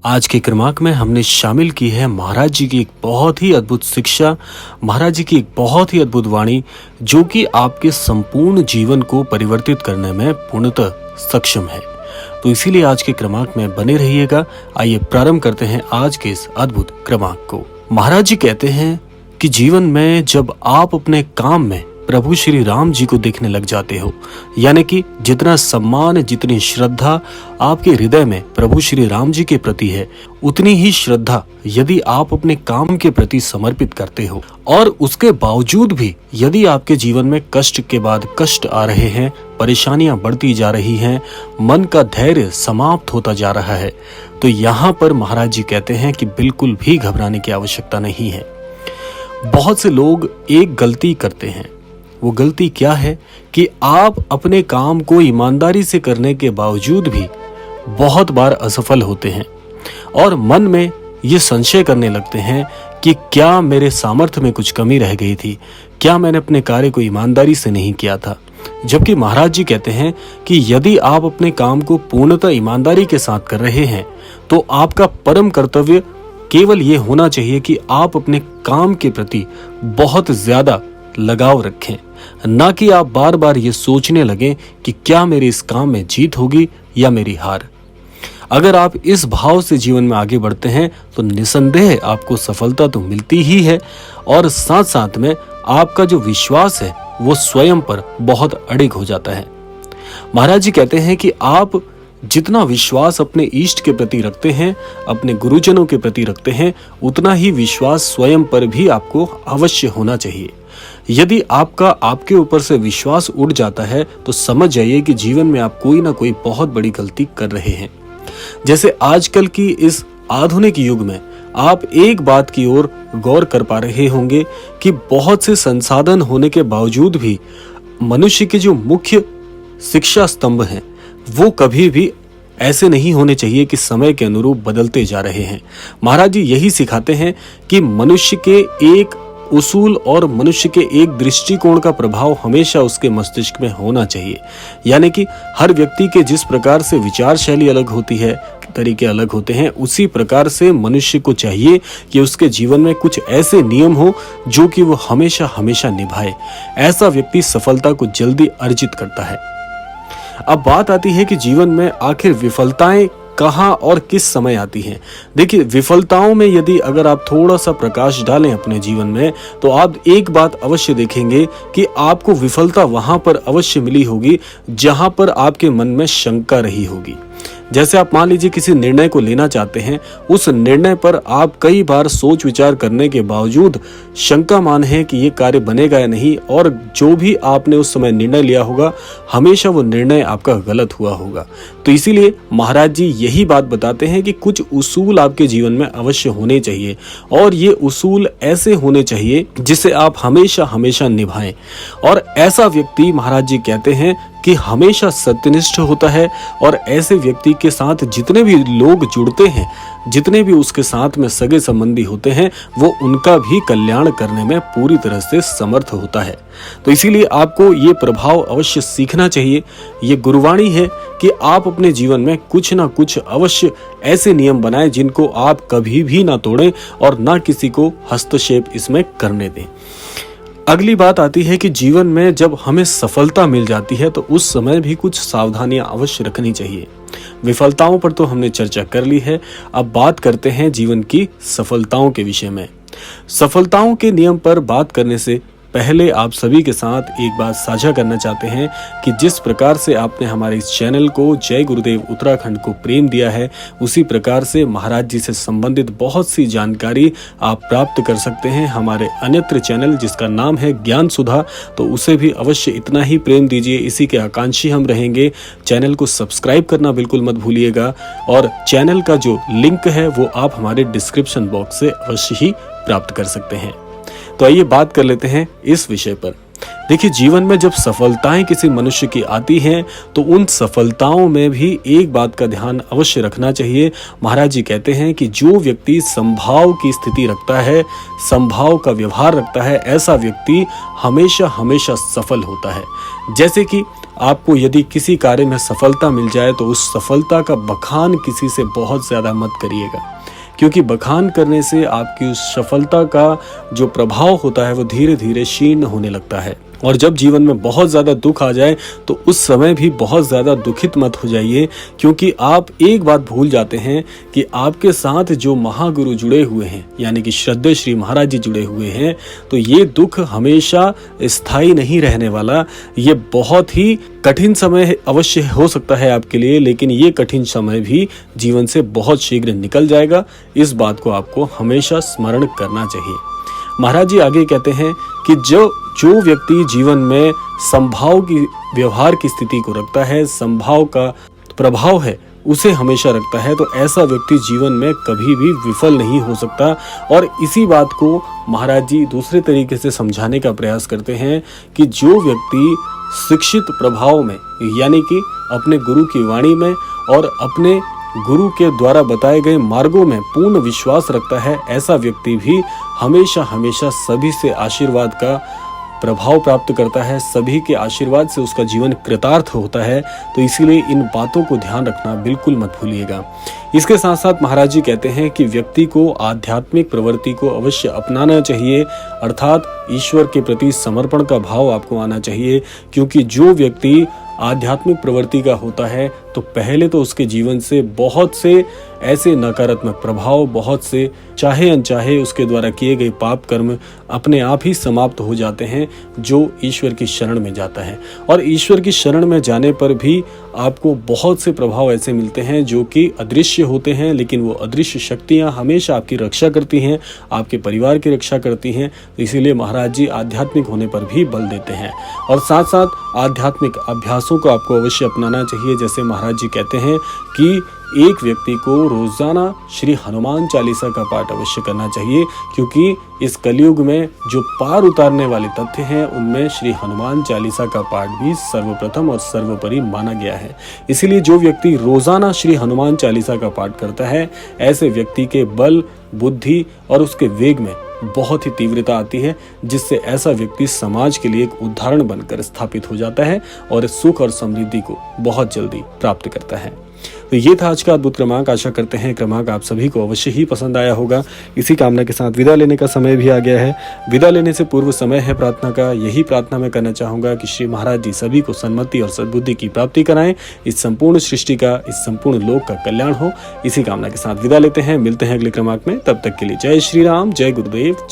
आज के क्रमांक में हमने शामिल की है महाराज जी की एक बहुत ही अद्भुत शिक्षा, महाराज जी की एक बहुत ही अद्भुत वाणी, जो कि आपके संपूर्ण जीवन को परिवर्तित करने में पूर्णतः सक्षम है। तो इसीलिए आज के क्रमांक में बने रहिएगा। आइए प्रारंभ करते हैं आज के इस अद्भुत क्रमांक को। महाराज जी कहते हैं कि जीवन में जब आप अपने काम में प्रभु श्री राम जी को देखने लग जाते हो, यानी कि जितना सम्मान, जितनी श्रद्धा आपके हृदय में प्रभु श्री राम जी के प्रति है, उतनी ही श्रद्धा यदि आप अपने काम के प्रति समर्पित करते हो, और उसके बावजूद भी यदि आपके जीवन में कष्ट के बाद कष्ट आ रहे हैं, परेशानियां बढ़ती जा रही हैं, मन का धैर्य समाप्त होता जा रहा है, तो यहाँ पर महाराज जी कहते हैं कि बिल्कुल भी घबराने की आवश्यकता नहीं है। बहुत से लोग एक गलती करते हैं। वो गलती क्या है कि आप अपने काम को ईमानदारी से करने के बावजूद भी बहुत बार असफल होते हैं और मन में ये संशय करने लगते हैं कि क्या मेरे सामर्थ्य में कुछ कमी रह गई थी, क्या मैंने अपने कार्य को ईमानदारी से नहीं किया था। जबकि महाराज जी कहते हैं कि यदि आप अपने काम को पूर्णतः ईमानदारी के साथ कर रहे हैं तो आपका परम कर्तव्य केवल ये होना चाहिए कि आप अपने काम के प्रति बहुत ज्यादा लगाव रखें, ना कि आप बार बार ये सोचने लगें कि क्या मेरे इस काम में जीत होगी या मेरी हार। अगर आप इस भाव से जीवन में आगे बढ़ते हैं तो निसंदेह आपको सफलता तो मिलती ही है, और साथ साथ में आपका जो विश्वास है वो स्वयं पर बहुत अडिग हो जाता है। महाराज जी कहते हैं कि आप जितना विश्वास अपने इष्ट के प्रति रखते हैं, अपने गुरुजनों के प्रति रखते हैं, उतना ही विश्वास स्वयं पर भी आपको अवश्य होना चाहिए। यदि आपका आपके ऊपर से विश्वास उड़ जाता है तो समझ जाइए कि जीवन में आप कोई ना कोई बहुत बड़ी गलती कर रहे हैं। जैसे आजकल की इस आधुनिक युग में आप एक बात की ओर गौर कर पा रहे होंगे कि बहुत से संसाधन होने के बावजूद भी मनुष्य के जो मुख्य शिक्षा स्तंभ हैं वो कभी भी ऐसे नहीं होने चाहिए कि समय के अनुरूप बदलते जा रहे हैं। महाराज जी यही सिखाते हैं कि मनुष्य के एक उसूल और मनुष्य के एक दृष्टिकोण का प्रभाव हमेशा उसके मस्तिष्क में होना चाहिए। यानी कि हर व्यक्ति के जिस प्रकार से विचार शैली अलग होती है, तरीके अलग होते हैं, उसी प्रकार से मनुष्य को चाहिए कि उसके जीवन में कुछ ऐसे नियम हो जो कि वो हमेशा हमेशा निभाए। ऐसा व्यक्ति सफलता को जल्दी अर्जित करता है। अब बात आती है कि जीवन में आखिर विफलताएं कहां और किस समय आती हैं। देखिए, विफलताओं में यदि अगर आप थोड़ा सा प्रकाश डालें अपने जीवन में तो आप एक बात अवश्य देखेंगे कि आपको विफलता वहां पर अवश्य मिली होगी जहां पर आपके मन में शंका रही होगी। जैसे आप मान लीजिए किसी निर्णय को लेना चाहते हैं, उस निर्णय पर आप कई बार सोच विचार करने के बावजूद शंका मान है कि ये कार्य बनेगा या नहीं, और जो भी आपने उस समय निर्णय लिया होगा हमेशा वो निर्णय आपका गलत हुआ होगा। तो इसीलिए महाराज जी यही बात बताते हैं कि कुछ उसूल आपके जीवन में अवश्य होने चाहिए, और ये उसूल ऐसे होने चाहिए जिसे आप हमेशा हमेशा निभाएं। और ऐसा व्यक्ति महाराज जी कहते हैं कि हमेशा सत्यनिष्ठ होता है, और ऐसे व्यक्ति के साथ जितने भी लोग जुड़ते हैं, जितने भी उसके साथ में सगे संबंधी होते हैं, वो उनका भी कल्याण करने में पूरी तरह से समर्थ होता है। तो इसीलिए आपको ये प्रभाव अवश्य सीखना चाहिए। ये गुरुवाणी है कि आप अपने जीवन में कुछ ना कुछ अवश्य ऐसे नियम बनाएं जिनको आप कभी भी ना तोड़ें और ना किसी को हस्तक्षेप इसमें करने दें। अगली बात आती है कि जीवन में जब हमें सफलता मिल जाती है तो उस समय भी कुछ सावधानियां अवश्य रखनी चाहिए। विफलताओं पर तो हमने चर्चा कर ली है, अब बात करते हैं जीवन की सफलताओं के विषय में। सफलताओं के नियम पर बात करने से पहले आप सभी के साथ एक बात साझा करना चाहते हैं कि जिस प्रकार से आपने हमारे इस चैनल को जय गुरुदेव उत्तराखंड को प्रेम दिया है, उसी प्रकार से महाराज जी से संबंधित बहुत सी जानकारी आप प्राप्त कर सकते हैं हमारे अन्यत्र चैनल जिसका नाम है ज्ञान सुधा। तो उसे भी अवश्य इतना ही प्रेम दीजिए, इसी के आकांक्षी हम रहेंगे। चैनल को सब्सक्राइब करना बिल्कुल मत भूलिएगा, और चैनल का जो लिंक है वो आप हमारे डिस्क्रिप्शन बॉक्स से अवश्य ही प्राप्त कर सकते हैं। तो आइए बात कर लेते हैं इस विषय पर। देखिए, जीवन में जब सफलताएं किसी मनुष्य की आती हैं तो उन सफलताओं में भी एक बात का ध्यान अवश्य रखना चाहिए। महाराज जी कहते हैं कि जो व्यक्ति संभाव की स्थिति रखता है, संभाव का व्यवहार रखता है, ऐसा व्यक्ति हमेशा हमेशा सफल होता है। जैसे कि आपको यदि किसी कार्य में सफलता मिल जाए तो उस सफलता का बखान किसी से बहुत ज़्यादा मत करिएगा, क्योंकि बखान करने से आपकी उस सफलता का जो प्रभाव होता है वो धीरे धीरे क्षीण होने लगता है। और जब जीवन में बहुत ज़्यादा दुख आ जाए तो उस समय भी बहुत ज़्यादा दुखित मत हो जाइए, क्योंकि आप एक बात भूल जाते हैं कि आपके साथ जो महागुरु जुड़े हुए हैं, यानी कि श्रद्धेय श्री महाराज जी जुड़े हुए हैं, तो ये दुख हमेशा स्थायी नहीं रहने वाला। ये बहुत ही कठिन समय अवश्य हो सकता है आपके लिए, लेकिन ये कठिन समय भी जीवन से बहुत शीघ्र निकल जाएगा। इस बात को आपको हमेशा स्मरण करना चाहिए। महाराज जी आगे कहते हैं कि जो व्यक्ति जीवन में संभाव की व्यवहार की स्थिति को रखता है, संभाव का प्रभाव है उसे हमेशा रखता है, तो ऐसा व्यक्ति जीवन में कभी भी विफल नहीं हो सकता। और इसी बात को महाराज जी दूसरे तरीके से समझाने का प्रयास करते हैं कि जो व्यक्ति शिक्षित प्रभाव में, यानी कि अपने गुरु की वाणी में और अपने गुरु के द्वारा बताए गए मार्गों में पूर्ण विश्वास रखता है, ऐसा व्यक्ति भी हमेशा हमेशा सभी से आशीर्वाद का प्रभाव प्राप्त करता है, सभी के आशीर्वाद से उसका जीवन कृतार्थ होता है। तो इसीलिए इन बातों को ध्यान रखना बिल्कुल मत भूलिएगा। इसके साथ साथ महाराज जी कहते हैं कि व्यक्ति को आध्यात्मिक प्रवृत्ति को अवश्य अपनाना चाहिए, अर्थात ईश्वर के प्रति समर्पण का भाव आपको आना चाहिए, क्योंकि जो व्यक्ति आध्यात्मिक प्रवृत्ति का होता है तो पहले तो उसके जीवन से बहुत से ऐसे नकारात्मक प्रभाव, बहुत से चाहे अनचाहे उसके द्वारा किए गए पाप कर्म अपने आप ही समाप्त हो जाते हैं जो ईश्वर की शरण में जाता है। और ईश्वर की शरण में जाने पर भी आपको बहुत से प्रभाव ऐसे मिलते हैं जो कि अदृश्य होते हैं, लेकिन वो अदृश्य शक्तियां हमेशा आपकी रक्षा करती हैं, आपके परिवार की रक्षा करती हैं। तो इसीलिए महाराज जी आध्यात्मिक होने पर भी बल देते हैं। और साथ साथ आध्यात्मिक अभ्यासों को आपको अवश्य अपनाना चाहिए। जैसे महाराज जी कहते हैं कि एक व्यक्ति को रोजाना श्री हनुमान चालीसा का पाठ अवश्य करना चाहिए, क्योंकि इस कलयुग में जो पार उतारने वाले तथ्य हैं उनमें श्री हनुमान चालीसा का पाठ भी सर्वप्रथम और सर्वोपरि माना गया है। इसीलिए जो व्यक्ति रोजाना श्री हनुमान चालीसा का पाठ करता है, ऐसे व्यक्ति के बल, बुद्धि और उसके वेग में बहुत ही तीव्रता आती है, जिससे ऐसा व्यक्ति समाज के लिए एक उदाहरण बनकर स्थापित हो जाता है और सुख और समृद्धि को बहुत जल्दी प्राप्त करता है। तो ये था आज का अद्भुत क्रमांक। आशा करते हैं क्रमांक आप सभी को अवश्य ही पसंद आया होगा। इसी कामना के साथ विदा लेने का समय भी आ गया है। विदा लेने से पूर्व समय है प्रार्थना का। यही प्रार्थना मैं करना चाहूंगा कि श्री महाराज जी सभी को सन्मति और सद्बुद्धि की प्राप्ति कराएं, इस संपूर्ण सृष्टि का, इस संपूर्ण लोक का कल्याण हो। इसी कामना के साथ विदा लेते हैं। मिलते हैं अगले क्रमांक में। तब तक के लिए जय श्री राम, जय गुरुदेव।